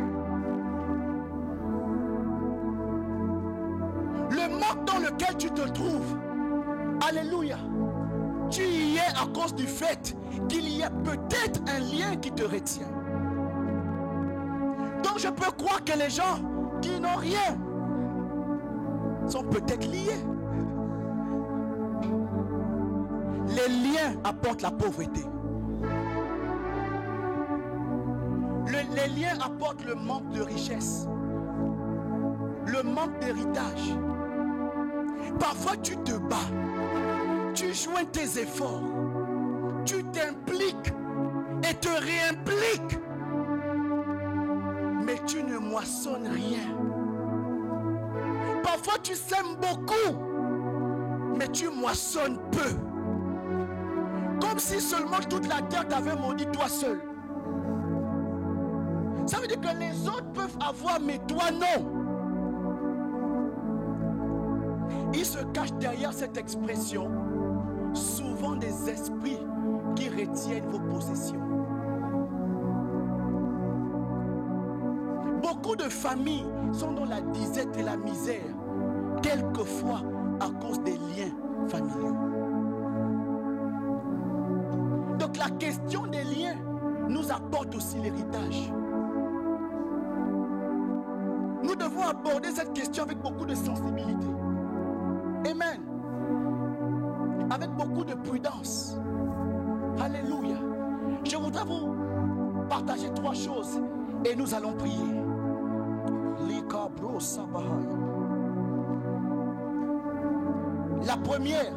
Le monde dans lequel tu te trouves, alléluia, tu y es à cause du fait qu'il y a peut-être un lien qui te retient. Donc je peux croire que les gens qui n'ont rien sont peut-être liés. Les liens apportent la pauvreté. Les liens apportent le manque de richesse, le manque d'héritage. Parfois tu te bats, tu joins tes efforts, tu t'impliques et te réimpliques, mais tu ne moissonnes rien. Parfois tu sèmes beaucoup, mais tu moissonnes peu. Comme si seulement toute la terre t'avait maudit toi seul. Ça veut dire que les autres peuvent avoir, mais toi non. Il se cache derrière cette expression souvent des esprits qui retiennent vos possessions. Beaucoup de familles sont dans la disette et la misère, quelquefois à cause des liens familiaux. Donc la question des liens nous apporte aussi l'héritage. Nous devons aborder cette question avec beaucoup de sensibilité. Amen. Avec beaucoup de prudence. Alléluia. Je voudrais vous partager 3 choses et nous allons prier. La première,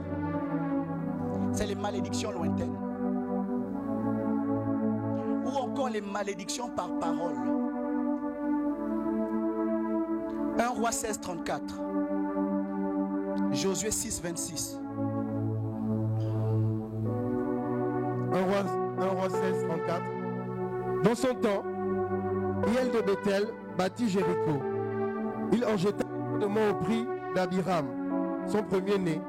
c'est les malédictions lointaines. avons les malédictions par parole. 1 Roi 16, 34. Josué 6, 26. 1 Roi 16, 34. Dans son temps, Hiel de Bethel bâtit Jéricho. Il en jeta de main au prix d'Abiram, son premier-né,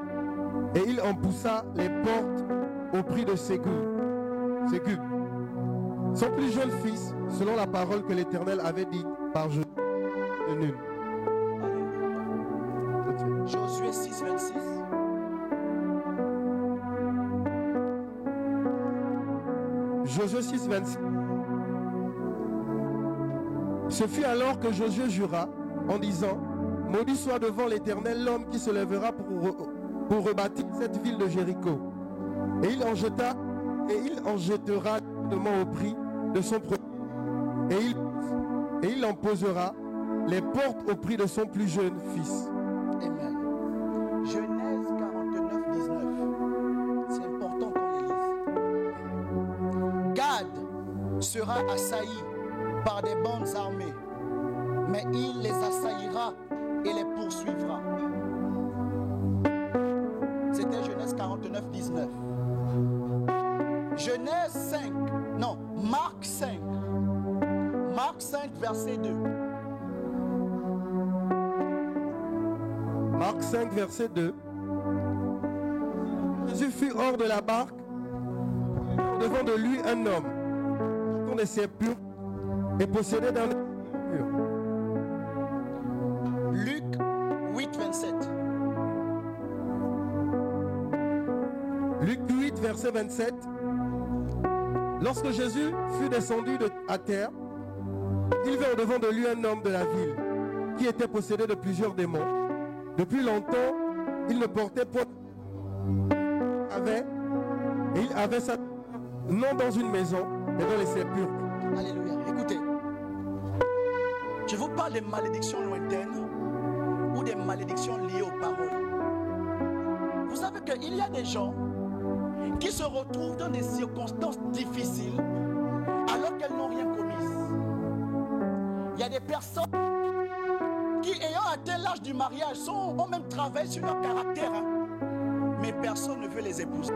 et il en poussa les portes au prix de Ségub, son plus jeune fils, selon la parole que l'Éternel avait dite par Josué de Nun. Josué 6, 26. Josué 6, 26. Ce fut alors que Josué jura en disant: maudit soit devant l'Éternel l'homme qui se lèvera pour rebâtir cette ville de Jéricho. Et il en jettera de main au prix de son premier. Et il en posera les portes au prix de son plus jeune fils. Amen. Genèse 49, 19. C'est important qu'on les lise. Gad sera assailli par des bandes armées, mais il les assaillira et les poursuivra. C'était Genèse 49, 19. Genèse 5, non, Marc 5. Marc 5, verset 2. Marc 5, verset 2. Jésus fut hors de la barque, devant de lui un homme, qui connaissait pur et possédait d'un pur. Luc 8, 27. Luc 8, verset 27. Lorsque Jésus fut descendu à terre, il vint au-devant de lui un homme de la ville, qui était possédé de plusieurs démons. Depuis longtemps, il ne portait point. Il avait sa non dans une maison, mais dans les sépulcres. Alléluia. Écoutez, je vous parle des malédictions lointaines ou des malédictions liées aux paroles. Vous savez qu'il y a des gens qui se retrouvent dans des circonstances difficiles alors qu'elles n'ont rien commis. Il y a des personnes qui, ayant atteint l'âge du mariage, ont même travaillé sur leur caractère, mais personne ne veut les épouser.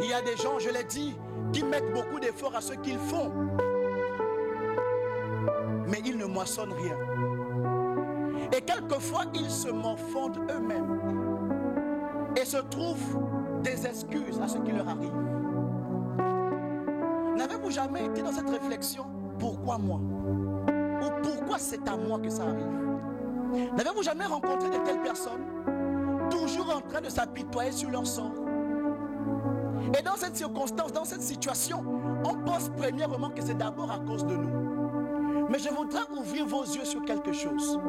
Il y a des gens, je l'ai dit, qui mettent beaucoup d'efforts à ce qu'ils font, mais ils ne moissonnent rien. Et quelquefois, ils se morfondent eux-mêmes et se trouvent des excuses à ce qui leur arrive. N'avez-vous jamais été dans cette réflexion? Pourquoi moi? Ou pourquoi c'est à moi que ça arrive? N'avez-vous jamais rencontré de telles personnes, toujours en train de s'apitoyer sur leur sort? Et dans cette circonstance, dans cette situation, on pense premièrement que c'est d'abord à cause de nous. Mais je voudrais ouvrir vos yeux sur quelque chose.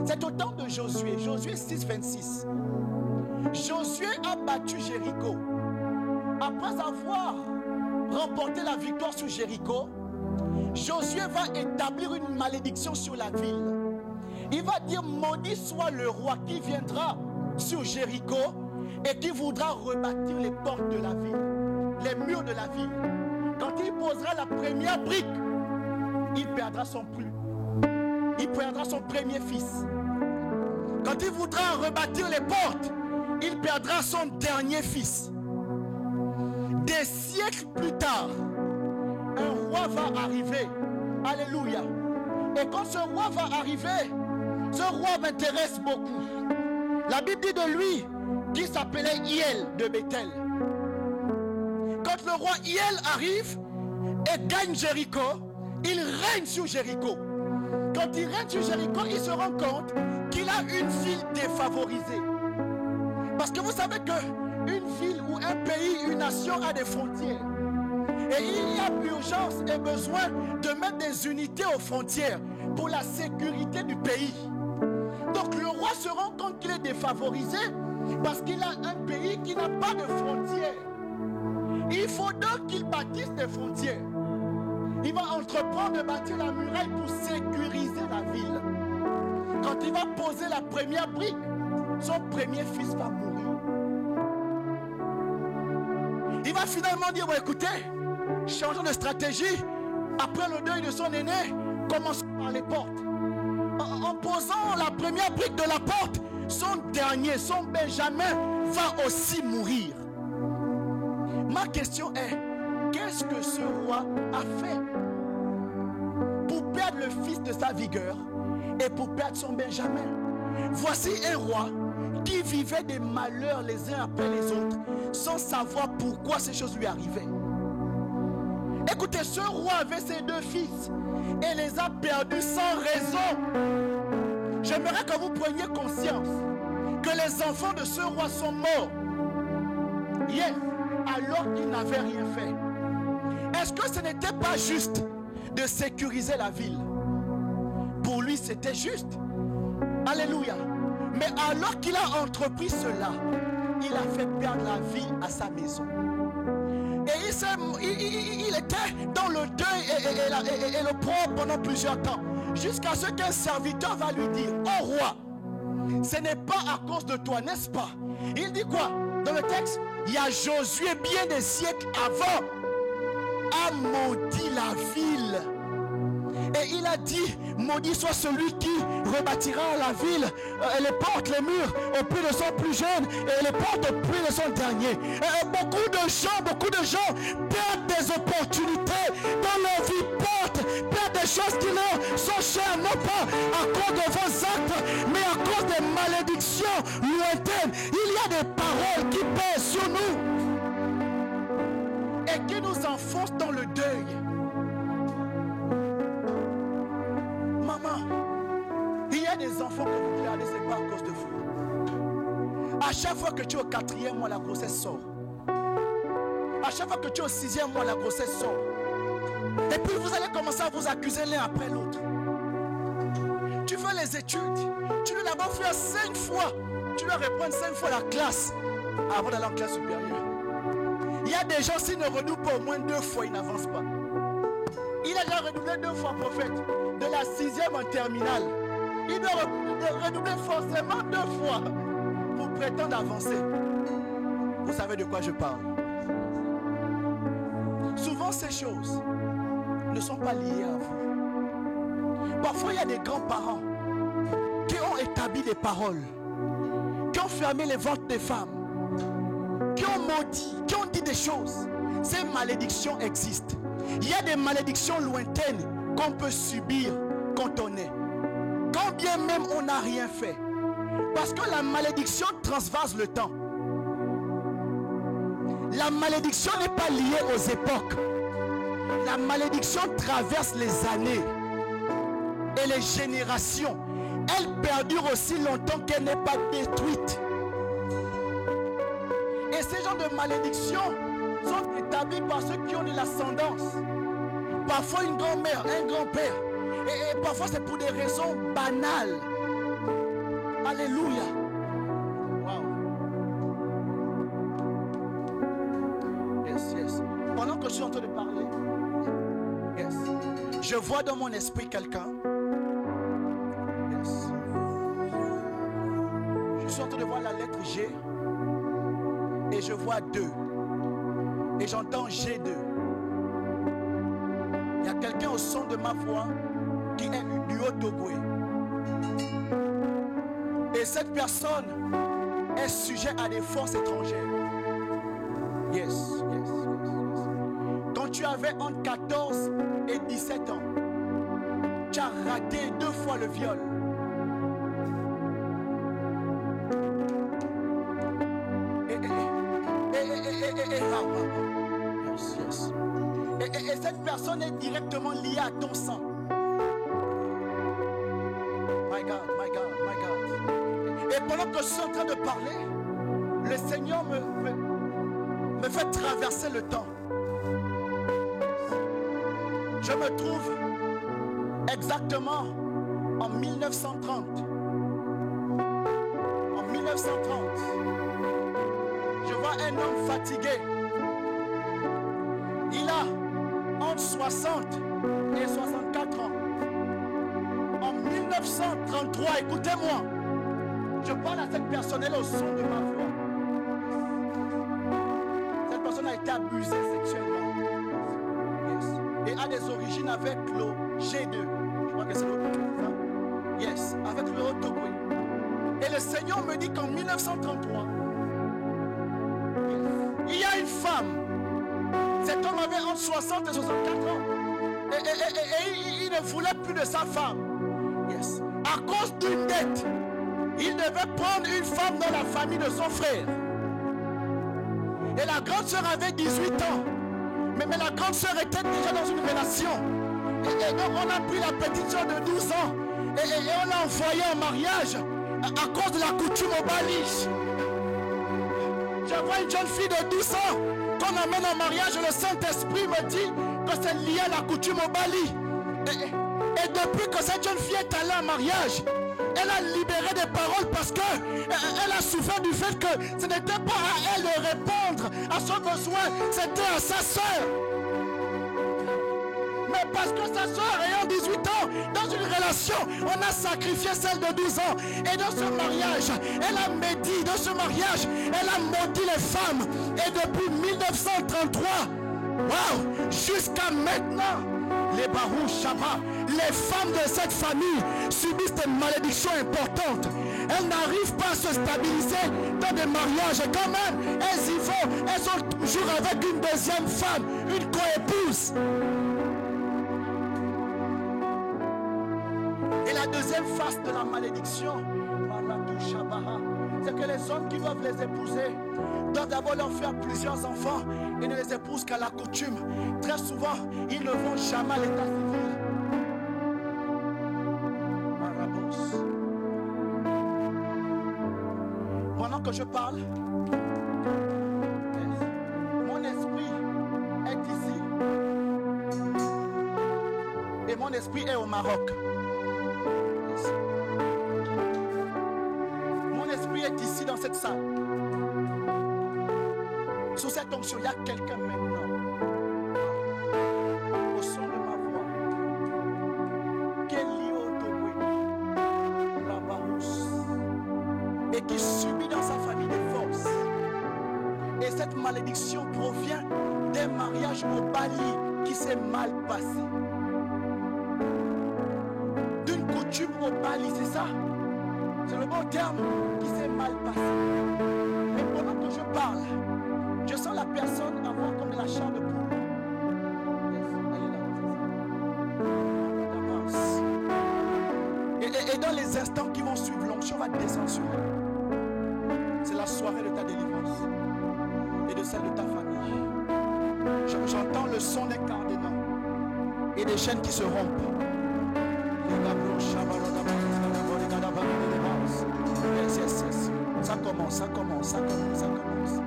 C'est au temps de Josué, Josué 6, 26. Josué a battu Jéricho. Après avoir remporté la victoire sur Jéricho, Josué va établir une malédiction sur la ville. Il va dire: maudit soit le roi qui viendra sur Jéricho et qui voudra rebâtir les portes de la ville, les murs de la ville. Quand il posera la première brique, il perdra son plus. Il perdra son premier fils. Quand il voudra rebâtir les portes, il perdra son dernier fils. Des siècles plus tard, un roi va arriver. Alléluia. Et quand ce roi va arriver, ce roi m'intéresse beaucoup. La Bible dit de lui qu'il s'appelait Hiel de Bethel. Quand le roi Hiel arrive et gagne Jéricho, il règne sur Jéricho. Quand il règne sur Jéricho, il se rend compte qu'il a une ville défavorisée. Parce que vous savez qu'une ville ou un pays, une nation a des frontières. Et il y a urgence et besoin de mettre des unités aux frontières pour la sécurité du pays. Donc le roi se rend compte qu'il est défavorisé parce qu'il a un pays qui n'a pas de frontières. Il faut donc qu'il bâtisse des frontières. Il va entreprendre de bâtir la muraille pour sécuriser la ville. Quand il va poser la première brique, son premier fils va mourir. Il va finalement dire, bon, écoutez, changeons de stratégie. Après le deuil de son aîné, commençons par les portes. En posant la première brique de la porte, son dernier, son Benjamin, va aussi mourir. Ma question est, qu'est-ce que ce roi a fait pour perdre le fils de sa vigueur et pour perdre son Benjamin? Voici un roi qui vivait des malheurs les uns après les autres sans savoir pourquoi ces choses lui arrivaient. Écoutez, ce roi avait ses deux fils et les a perdus sans raison. J'aimerais que vous preniez conscience que les enfants de ce roi sont morts. Yes, alors qu'ils n'avaient rien fait. Est-ce que ce n'était pas juste de sécuriser la ville? Pour lui, c'était juste. Alléluia. Mais alors qu'il a entrepris cela, il a fait perdre la vie à sa maison. Et il était dans le deuil et le propre pendant plusieurs temps. Jusqu'à ce qu'un serviteur va lui dire, oh roi, ce n'est pas à cause de toi, n'est-ce pas? Il dit quoi? Dans le texte, il y a Josué bien des siècles avant a maudit la ville. Et il a dit, maudit soit celui qui rebâtira la ville, les portes, les murs au prix de son plus jeune et les portes au prix de son dernier. Beaucoup de gens perdent des opportunités dans leur vie, perdent des choses qui leur sont chères, non pas à cause de vos actes, mais à cause des malédictions lointaines. Il y a des paroles qui pèsent sur nous et qui nous enfoncent dans le deuil. Maman, il y a des enfants que vous perdez, ce n'est pas à cause de vous. À chaque fois que tu es au 4e mois, la grossesse sort. À chaque fois que tu es au 6e mois, la grossesse sort. Et puis vous allez commencer à vous accuser l'un après l'autre. Tu fais les études, tu dois d'abord faire 5 fois. Tu dois reprendre 5 fois la classe avant d'aller en classe supérieure. Il y a des gens, s'ils ne redoublent pas au moins 2 fois, ils n'avancent pas. Il a déjà redoublé 2 fois, prophète. De la 6e en terminale. Il doit redoubler forcément 2 fois pour prétendre avancer. Vous savez de quoi je parle? Souvent ces choses ne sont pas liées à vous. Parfois il y a des grands-parents qui ont établi des paroles, qui ont fermé les ventres des femmes, qui ont maudit, qui ont dit des choses. Ces malédictions existent. Il y a des malédictions lointaines qu'on peut subir quand on est. Quand bien même on n'a rien fait. Parce que la malédiction transvase le temps. La malédiction n'est pas liée aux époques. La malédiction traverse les années et les générations. Elle perdure aussi longtemps qu'elle n'est pas détruite. Et ces genres de malédictions sont établis par ceux qui ont de l'ascendance. Parfois une grand-mère, un grand-père. Et parfois c'est pour des raisons banales. Alléluia. Wow. Yes, yes. Pendant que je suis en train de parler, yes, je vois dans mon esprit quelqu'un. Yes. Je suis en train de voir la lettre G. Et je vois 2. Et j'entends G2. Il y a quelqu'un au son de ma voix qui est du Haut-Togoué. Et cette personne est sujet à des forces étrangères. Yes, yes, yes, yes. Quand tu avais entre 14 et 17 ans, tu as raté 2 fois le viol. Yes, yes. Et cette personne est directement liée à ton sang. My God, my God, my God. Et pendant que je suis en train de parler, le Seigneur me fait traverser le temps. Je me trouve exactement en 1930. En 1930, je vois un homme fatigué. Il a entre 60 et 64 ans. En 1933, écoutez-moi, je parle à cette personne, elle est au son de ma voix. Cette personne a été été abusé sexuellement. Yes. Et a des origines avec le G2. Je crois que c'est le ça. Yes, avec le Otogwe. Et le Seigneur me dit qu'en 1933, il y a une femme. Cet homme avait entre 60 et 64 ans. Et il ne voulait plus de sa femme. Yes. À cause d'une dette, il devait prendre une femme dans la famille de son frère. Et la grande sœur avait 18 ans. Mais la grande sœur était déjà dans une relation. Et donc on a pris la petite sœur de 12 ans. Et on l'a envoyée en mariage à cause de la coutume au Bali. Je vois une jeune fille de 12 ans qu'on amène en mariage. Le Saint-Esprit me dit que c'est lié à la coutume au Bali. Et depuis que cette jeune fille est allée en mariage, elle a libéré des paroles parce qu'elle a souffert du fait que ce n'était pas à elle de répondre à son besoin, c'était à sa soeur. Mais parce que sa soeur ayant 18 ans, dans une relation, on a sacrifié celle de 12 ans. Et dans ce mariage, elle a médit, dans ce mariage, elle a maudit les femmes. Et depuis 1933, wow, jusqu'à maintenant, les Barou Shabbat, les femmes de cette famille subissent des malédictions importantes. Elles n'arrivent pas à se stabiliser dans des mariages. Et quand même, elles y vont. Elles sont toujours avec une deuxième femme, une coépouse. Et la deuxième face de la malédiction, c'est que les hommes qui doivent les épouser doivent d'abord leur faire plusieurs enfants et ne les épousent qu'à la coutume. Très souvent, ils ne vont jamais à l'état civil. Pendant que je parle, mon esprit est ici et mon esprit est au Maroc. Mon esprit est ici dans cette salle. Sous cette onction, il y a quelqu'un maintenant, au son de ma voix, qui est lié au Togwe, la Barousse, et qui subit dans sa famille des forces. Et cette malédiction provient d'un mariage au Bali qui s'est mal passé. D'une coutume au Bali, c'est ça? C'est le bon terme, qui s'est mal passé. Mais pendant que je parle, je sens la personne avoir comme de la chair de poule. Yes, elle est là. Et dans les instants qui vont suivre, l'onction va descendre sur elle. C'est la soirée de ta délivrance et de celle de ta famille. J'entends le son des cardinaux et des chaînes qui se rompent. Yes, yes, yes. Ça commence, ça commence, ça commence, ça commence.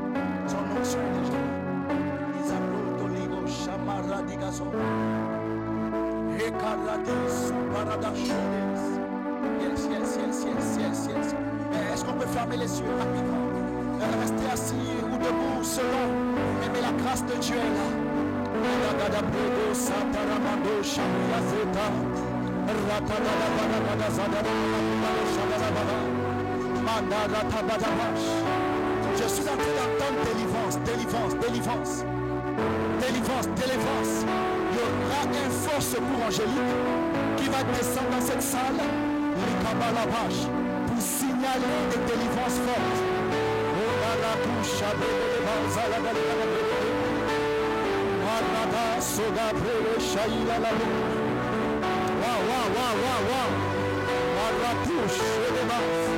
Son onction est déjà là. Isabro Doligo Shamara Digazo. Hekaradis Paradashodes. Yes, yes, yes, yes, yes, yes. Est-ce qu'on peut fermer les yeux rapidement? Rester assis ou debout selon. Mais la grâce de Dieu est là. Ragadabrego Sataramando Shamiazeta. Je suis en train d'entendre délivrance, délivrance, délivrance, délivrance, délivrance. Il y aura un fort secours angélique qui va descendre dans cette salle, pour signaler des délivrances fortes. Wow. Maratouche et des masses.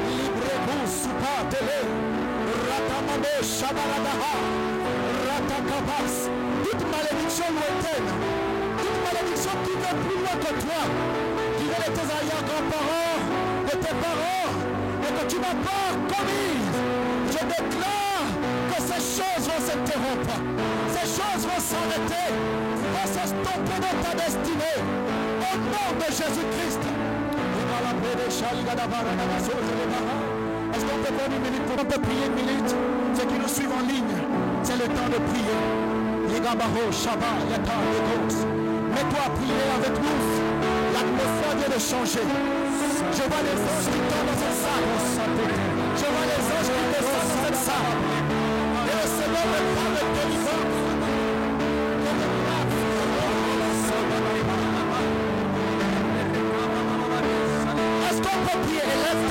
Libre-vous, soupatele. Ratamade, shabaradaha. Ratakabas. Toute malédiction lointaine. Toute malédiction qui va plus loin que toi. Qui vient de tes arrière-grands-parents, de tes parents, et que tu n'as pas commise. Je déclare que ces choses vont s'interrompre. Ces choses vont s'arrêter. Vont s'estomper dans ta destinée. Au nom de Jésus-Christ. Est-ce qu'on peut prendre une minute? On peut prier une minute? Ceux qui nous suivent en ligne, c'est le temps de prier. Mets-toi à prier avec nous. L'atmosphère vient de changer. Je vois les anges qui tombent dans cette salle. Je vois les anges qui descendent dans cette salle. Et le Seigneur me parle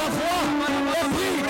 ta voix et prie.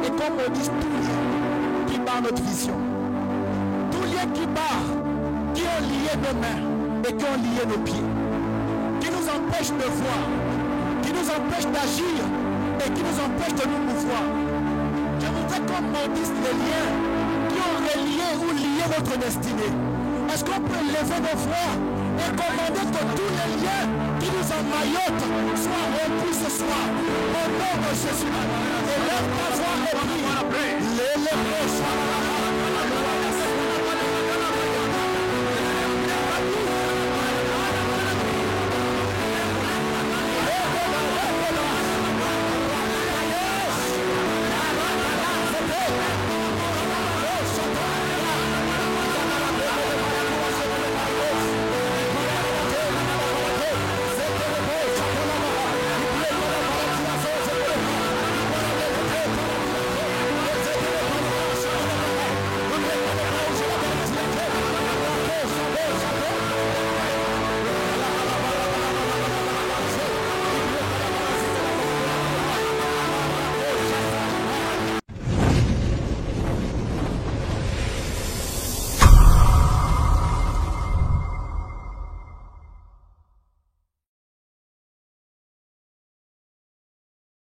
Et comme on dit, tout lien qui barre notre vision, tout lien qui barre, qui ont lié nos mains et qui ont lié nos pieds, qui nous empêche de voir, qui nous empêche d'agir et qui nous empêche de nous mouvoir. Je voudrais qu'on maudisse les liens qui ont relié ou lié notre destinée. Est-ce qu'on peut lever nos voix et commander que tous les liens qui nous emmaillotent soient rompus ce soir au nom de Jésus? Et lève ta voix et prie.